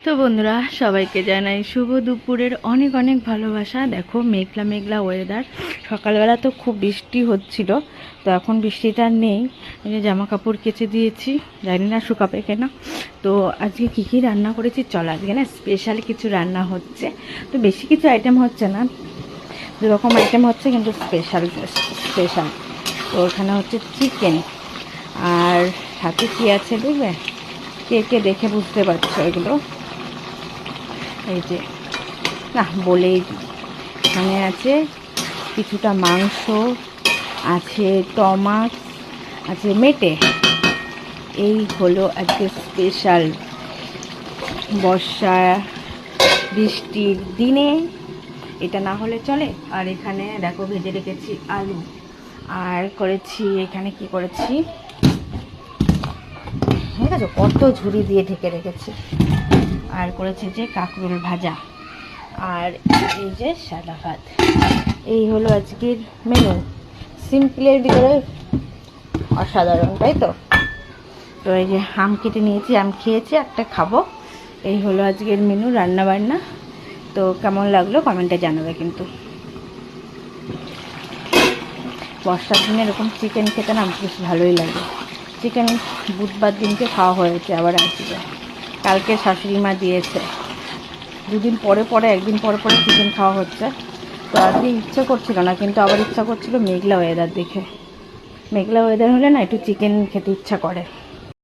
তো বন্ধুরা সবাইকে জানাই শুভ দুপুরের অনেক অনেক ভালোবাসা। দেখো মেঘলা মেঘলা ওয়েদার, সকালবেলা তো খুব বৃষ্টি হচ্ছিল, তো এখন বৃষ্টিটা নেই। এই যে জামা কাপড় কেচে দিয়েছি, জানি না শুকাবে কেনা। তো আজকে কী কী রান্না করেছি চলো, আজকে না স্পেশাল কিছু রান্না হচ্ছে। তো বেশি কিছু আইটেম হচ্ছে না, দু রকম আইটেম হচ্ছে, কিন্তু স্পেশাল স্পেশাল। তো ওখানে হচ্ছে চিকেন, আর সাথে কী আছে দেখবে, কে কে দেখে বুঝতে পারছো এগুলো। এই যে না বলেই এখানে আছে কিছুটা মাংস, আছে টমাস, আছে মেটে। এই হলো আজকে স্পেশাল বর্ষা বৃষ্টির দিনে, এটা না হলে চলে। আর এখানে দেখো ভেজে রেখেছি আলু, আর করেছি এখানে কি করেছি ঠিক আছে, কত ঝুড়ি দিয়ে ঢেকে রেখেছি। আর করেছি যে কাঁকরোল ভাজা, আর এই যে সাদা ভাত। এই হলো আজকের মেনু, সিম্পলের ভিতরে অসাধারণ, তাই তো। তো এই যে আম কেটে নিয়েছি, আম খেয়েছি, একটা খাবো। এই হলো আজকের মেনু রান্না বান্না। তো কেমন লাগলো কমেন্টে জানাবে কিন্তু। বর্ষার দিনে এরকম চিকেন খেতে না বেশ ভালোই লাগে। চিকেন বুধবার দিনকে খাওয়া হয়েছে, আবার আজকে কালকে শাশুড়ি মা দিয়েছে। দুদিন পরে পরে একদিন পরে পরে চিকেন খাওয়া হচ্ছে। তো আজকে ইচ্ছা করছিল না, কিন্তু আবার ইচ্ছা করছিল মেঘলা ওয়েদার দেখে। মেঘলা ওয়েদার হলে না একটু চিকেন খেতে ইচ্ছা করে।